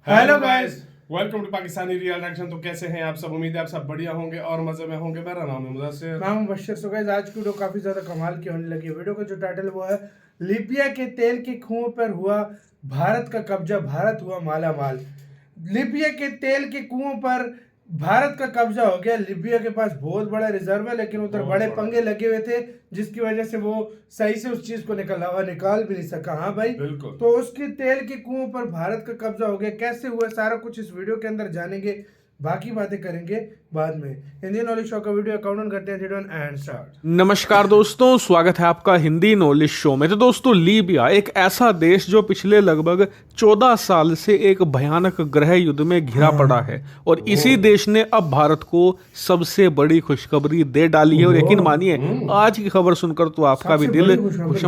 Hello guys, welcome to Pakistani real action. तो कैसे हैं आप सब? उम्मीद है आप सब बढ़िया होंगे और मजे में होंगे। मेरा नाम है मुदस्सिर। मैं हूं मुबश्शिर। सो गाइस, आज की वीडियो काफी ज्यादा कमाल की होने लगी है। वीडियो का जो टाइटल वो है लीबिया के तेल के कुओं पर हुआ भारत का कब्जा, भारत हुआ माला माल। लीबिया के तेल के कुओं पर भारत का कब्जा हो गया। लीबिया के पास बहुत बड़ा रिजर्व है, लेकिन उधर बड़े पंगे लगे हुए थे, जिसकी वजह से वो सही से उस चीज को निकाल भी नहीं सका। हाँ भाई, बिल्कुल। तो उसके तेल के कुओं पर भारत का कब्जा हो गया। कैसे हुआ सारा कुछ इस वीडियो के अंदर जानेंगे, बाकी बातें करेंगे बाद में। हिंदी नॉलेज शो का वीडियो काउंट करते हैं एंड स्टार्ट। नमस्कार दोस्तों, स्वागत है आपका हिंदी नॉलेज शो में। तो दोस्तों, लीबिया एक ऐसा देश जो पिछले लगभग 14 साल से एक भयानक गृह युद्ध में घिरा पड़ा है, और इसी देश ने अब भारत को सबसे बड़ी खुशखबरी दे डाली है। और यकीन मानिए, आज की खबर सुनकर तो आपका भी दिल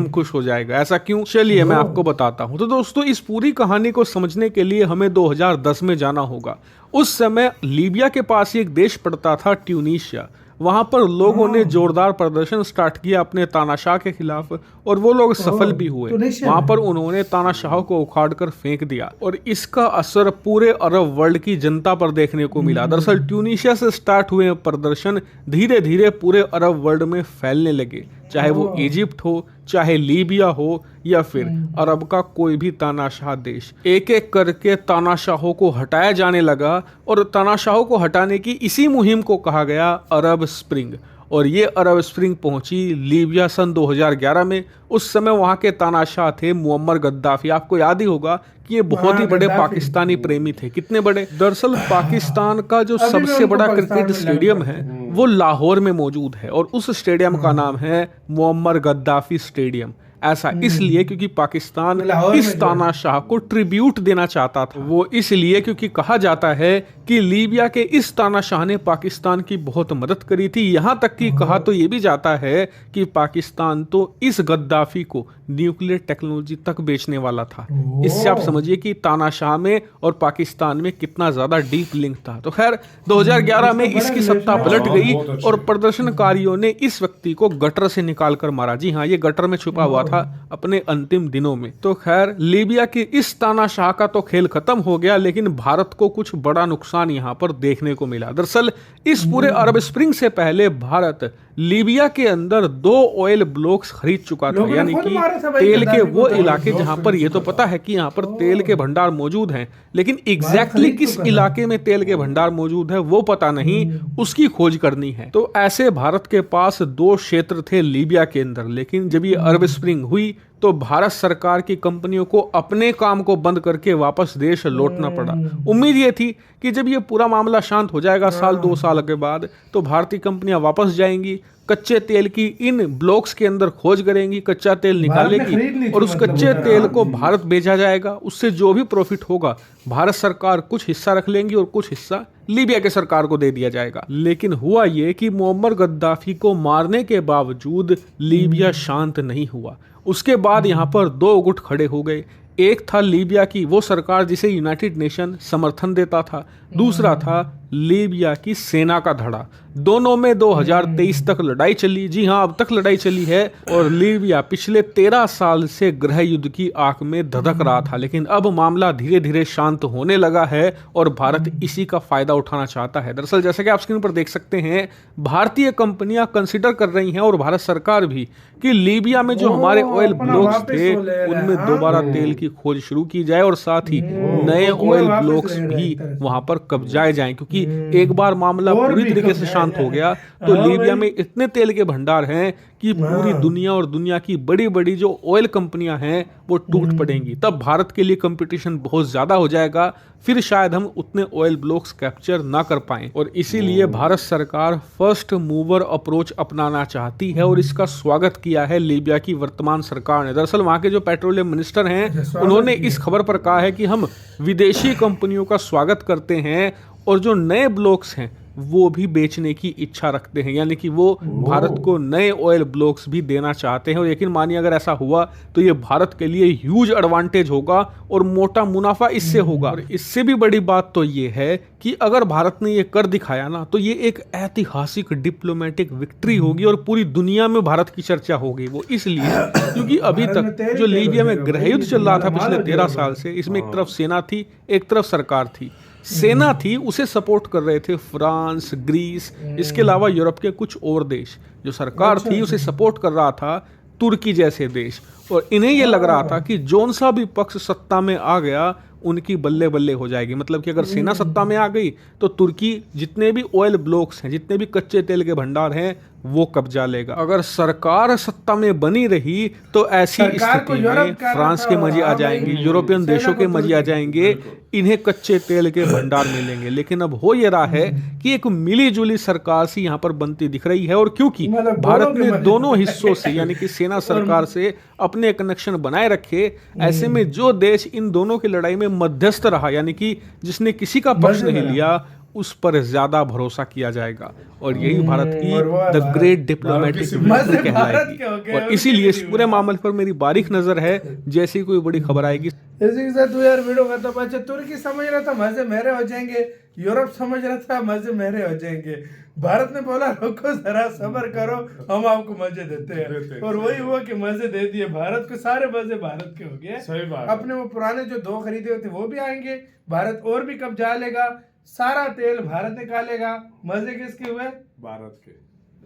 खुश हो जाएगा। ऐसा क्यों? चलिए मैं आपको बताता हूं। तो दोस्तों, इस पूरी कहानी को समझने के लिए हमें 2010 में जाना होगा। उस समय लीबिया के पास एक देश पड़ता था, ट्यूनीशिया। वहां पर लोगों ने जोरदार प्रदर्शन स्टार्ट किया अपने तानाशाह के खिलाफ, और वो लोग सफल भी हुए। वहां पर उन्होंने तानाशाह को उखाड़कर फेंक दिया, और इसका असर पूरे अरब वर्ल्ड की जनता पर देखने को मिला। दरअसल ट्यूनीशिया से स्टार्ट हुए प्रदर्शन धीरे धीरे पूरे अरब वर्ल्ड में फैलने लगे, चाहे वो इजिप्ट हो, चाहे लीबिया हो, या फिर अरब का कोई भी तानाशाह देश। एक एक करके तानाशाहों को हटाया जाने लगा, और तानाशाहों को हटाने की इसी मुहिम को कहा गया अरब स्प्रिंग। और ये अरब स्प्रिंग पहुंची लीबिया सन 2011 में। उस समय वहां के तानाशाह थे मुअम्मर गद्दाफी। आपको याद ही होगा कि ये बहुत ही बड़े पाकिस्तानी प्रेमी थे। कितने बड़े? दरअसल पाकिस्तान का जो सबसे बड़ा क्रिकेट स्टेडियम है वो लाहौर में मौजूद है, और उस स्टेडियम का नाम है मुअम्मर गद्दाफी स्टेडियम। ऐसा इसलिए क्योंकि पाकिस्तान इस तानाशाह को ट्रिब्यूट देना चाहता था। वो इसलिए क्योंकि कहा जाता है कि लीबिया के इस तानाशाह ने पाकिस्तान की बहुत मदद करी थी। यहाँ तक कि कहा तो ये भी जाता है कि पाकिस्तान तो इस गद्दाफी को न्यूक्लियर टेक्नोलॉजी तक बेचने वाला था। इससे आप समझिए कि तानाशाह में और पाकिस्तान में कितना ज्यादा डीप लिंक था। तो खैर 2011 में इसकी सत्ता पलट गई, और प्रदर्शनकारियों ने इस व्यक्ति को गटर से निकालकर मारा। जी हाँ, ये गटर में छुपा हुआ था अपने अंतिम दिनों में। तो खैर, लीबिया के इस तानाशाह का तो खेल खत्म हो गया, लेकिन भारत को कुछ बड़ा नुकसान यहां पर देखने को मिला। दरअसल इस पूरे अरब स्प्रिंग से पहले भारत लीबिया के अंदर 2 ऑयल ब्लॉक्स खरीद चुका था, यानी कि तेल के वो इलाके जहां पर ये तो पता है कि यहां पर तेल के भंडार मौजूद हैं, लेकिन एग्जैक्टली किस इलाके में तेल के भंडार मौजूद है वो पता नहीं, उसकी खोज करनी है। तो ऐसे भारत के पास 2 क्षेत्र थे लीबिया के अंदर। लेकिन जब ये अरब स्प्रिंग हुई तो भारत सरकार की कंपनियों को अपने काम को बंद करके वापस देश लौटना पड़ा। उम्मीद ये थी कि जब ये पूरा मामला शांत हो जाएगा साल 2 साल के बाद, तो भारतीय कंपनियां वापस जाएंगी, कच्चे तेल की इन ब्लॉक्स के अंदर खोज करेंगी, कच्चा तेल निकालेगी, और उस कच्चे तेल को भारत बेचा जाएगा। उससे जो भी प्रॉफिट होगा भारत सरकार कुछ हिस्सा रख लेंगी, और कुछ हिस्सा लीबिया के सरकार को दे दिया जाएगा। लेकिन हुआ ये कि मुअम्मर गद्दाफी को मारने के बावजूद लीबिया शांत नहीं हुआ। उसके बाद यहाँ पर 2 गुट खड़े हो गए। एक था लीबिया की वो सरकार जिसे यूनाइटेड नेशन समर्थन देता था, दूसरा था लीबिया की सेना का धड़ा। दोनों में 2023 तक लड़ाई चली। जी हाँ, अब तक लड़ाई चली है, और लीबिया पिछले 13 साल से गृह युद्ध की आग में धधक रहा था। लेकिन अब मामला धीरे धीरे शांत होने लगा है, और भारत इसी का फायदा उठाना चाहता है। दरअसल जैसे कि आप स्क्रीन पर देख सकते हैं, भारतीय कंपनियां कंसिडर कर रही हैं, और भारत सरकार भी, कि लीबिया में जो हमारे ऑयल ब्लॉक्स थे उनमें दोबारा तेल की खोज शुरू की जाए, और साथ ही नए ऑयल ब्लॉक्स भी वहां पर कब्जाए जाएं। क्योंकि एक बार मामला पूरी तरीके से शांत हो गया तो लीबिया में इतने तेल के भंडार हैं कि पूरी दुनिया और दुनिया की बड़ी बड़ी जो ऑयल कंपनियां हैं वो टूट पड़ेंगी। तब भारत के लिए कंपटीशन बहुत ज्यादा हो जाएगा, फिर शायद हम उतने ऑयल ब्लॉक्स कैप्चर ना कर पाएं। और इसीलिए भारत सरकार फर्स्ट मूवर अप्रोच अपनाना चाहती है, और इसका स्वागत किया है लीबिया की वर्तमान सरकार ने। दरअसल वहां के जो पेट्रोलियम मिनिस्टर हैं उन्होंने इस खबर पर कहा है कि हम विदेशी कंपनियों का स्वागत करते हैं, और जो नए ब्लॉक्स हैं वो भी बेचने की इच्छा रखते हैं, यानी कि वो भारत को नए ऑयल ब्लॉक्स भी देना चाहते हैं। और यकीन मानिए अगर ऐसा हुआ तो ये भारत के लिए ह्यूज एडवांटेज होगा और मोटा मुनाफा इससे होगा। और इससे भी बड़ी बात तो ये है कि अगर भारत ने ये कर दिखाया ना तो ये एक ऐतिहासिक डिप्लोमेटिक विक्ट्री होगी और पूरी दुनिया में भारत की चर्चा होगी। वो इसलिए क्योंकि अभी तक जो लीबिया में गृह युद्ध चल रहा था पिछले 13 साल से, इसमें एक तरफ सेना थी, एक तरफ सरकार थी। सेना थी, उसे सपोर्ट कर रहे थे फ्रांस, ग्रीस, इसके अलावा यूरोप के कुछ और देश। जो सरकार थी उसे सपोर्ट कर रहा था तुर्की जैसे देश। और इन्हें ये लग रहा था कि जौन सा भी पक्ष सत्ता में आ गया उनकी बल्ले बल्ले हो जाएगी। मतलब कि अगर सेना सत्ता में आ गई तो तुर्की जितने भी ऑयल ब्लॉक्स हैं, जितने भी कच्चे तेल के भंडार हैं, वो कब्जा लेगा। अगर सरकार सत्ता में बनी रही तो ऐसी स्थिति में फ्रांस के मजे आ जाएंगे, यूरोपियन देशों के मजे आ जाएंगे, इन्हें कच्चे तेल के भंडार मिलेंगे। लेकिन अब हो ये रहा है कि एक मिली जुली सरकार सी यहाँ पर बनती दिख रही है। और क्योंकि भारत ने दोनों हिस्सों से यानी कि सेना सरकार से अपने कनेक्शन बनाए रखे, ऐसे में जो देश इन दोनों की लड़ाई में मध्यस्थ रहा, यानी कि जिसने किसी का पक्ष नहीं लिया, उस पर ज्यादा भरोसा किया जाएगा। और यही भारत की द ग्रेट डिप्लोमेटिक विक्ट्री कहलाएगी। और इसीलिए इस पूरे मामले पर मेरी बारीक नजर है, जैसे ही कोई बड़ी खबर आएगी। इसी के साथ तू यार वीडियो खत्म। अच्छा, तुर्की समझ रहा था मजे मेरे हो जाएंगे, यूरोप समझ रहा था मजे मेरे हो जाएंगे, भारत ने बोला रुको जरा सब्र करो, हम आपको मजे देते हैं। और वही हुआ कि मजे दे दिए भारत को, सारे मजे भारत के हो गए। सही बात। अपने वो पुराने जो 2 खरीदे हुए थे वो भी आएंगे, भारत और भी कब्जा लेगा, सारा तेल भारत निकालेगा। मजे किसके हुए? भारत के।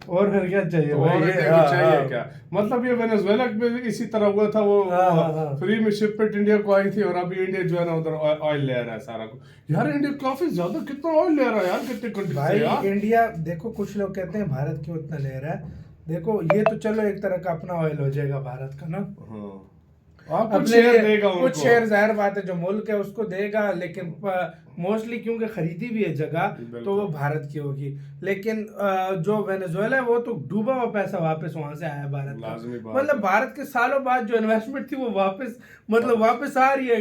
और फिर क्या चाहिए और भाई? चाहिए क्या? मतलब ये वेनेजुएला में इसी तरह हुआ था, वो फ्री में शिपमेंट इंडिया को आई थी और अभी इंडिया जो है ना उधर ऑयल ले रहा है सारा कुछ। यार इंडिया काफी ज्यादा कितना ऑयल ले रहा है यार, कितने कंट्री भाई से यार। इंडिया देखो, कुछ लोग कहते हैं भारत क्यों इतना ले रहा है। देखो ये तो चलो एक तरह का अपना ऑयल हो जाएगा भारत का ना, कुछ शेयर देगा उनको। कुछ शेयर जाहिर बात है जो मुल्क है उसको देगा, लेकिन मोस्टली क्योंकि खरीदी भी है जगह तो वो भारत की होगी। लेकिन जो वेनेजुएला है वो तो डूबा हुआ पैसा वापस वहां से आया भारत का। मतलब भारत के सालों बाद जो इन्वेस्टमेंट थी वो वापस वापस आ रही है,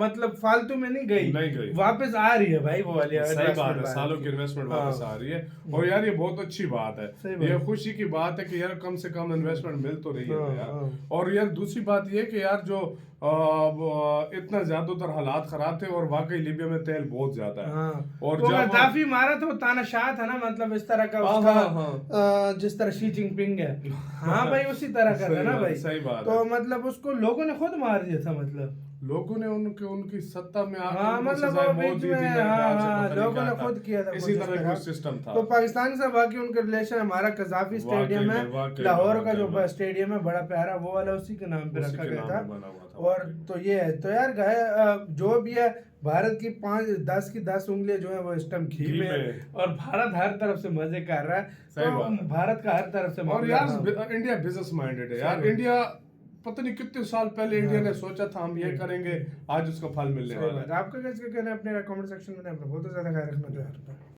मतलब फालतू में नहीं गई, वापस आ रही है भाई वो वाली। सही बात है, सालों की इन्वेस्टमेंट वापस आ रही है। और यार ये बहुत अच्छी बात है, ये खुशी की बात है कि यार कम से कम इन्वेस्टमेंट मिल तो रही है यार। और यार दूसरी बात ये कि यार जो इतना ज्यादातर हालात खराब थे और वाकई लीबिया में तेल बहुत ज्यादा है। और जब गद्दाफी मारा तो तानाशाह था ना, मतलब इस तरह का उसका जिस तरह शी जिनपिंग है, हाँ भाई उसी तरह का था ना भाई। सही बात। तो मतलब उसको लोगों ने खुद मार दिया था, मतलब लोगों ने उनकी सत्ता में मतलब लोगों ने खुद किया था, इसी तरह का सिस्टम था। तो पाकिस्तान से बाकी उनके रिलेशन, हमारा कज़ाफी स्टेडियम है लाहौर का जो स्टेडियम है बड़ा प्यारा, वो वाला उसी के नाम पे रखा गया था। और तो ये है, तो यार जो भी है भारत की 5-10 की 10 उंगलियां जो है वो इस टाइम घी में, और भारत हर तरफ से मजे कर रहा है। तो भारत का हर तरफ से। और यार इंडिया बिजनेस माइंडेड है यार। इंडिया पता नहीं कितने साल पहले इंडिया ने सोचा था हम ये करेंगे, आज उसका फल मिलने वाला है। आपका कैसे कहना है अपने कमेंट सेक्शन में, बहुत ज्यादा ख्याल रखना जो है।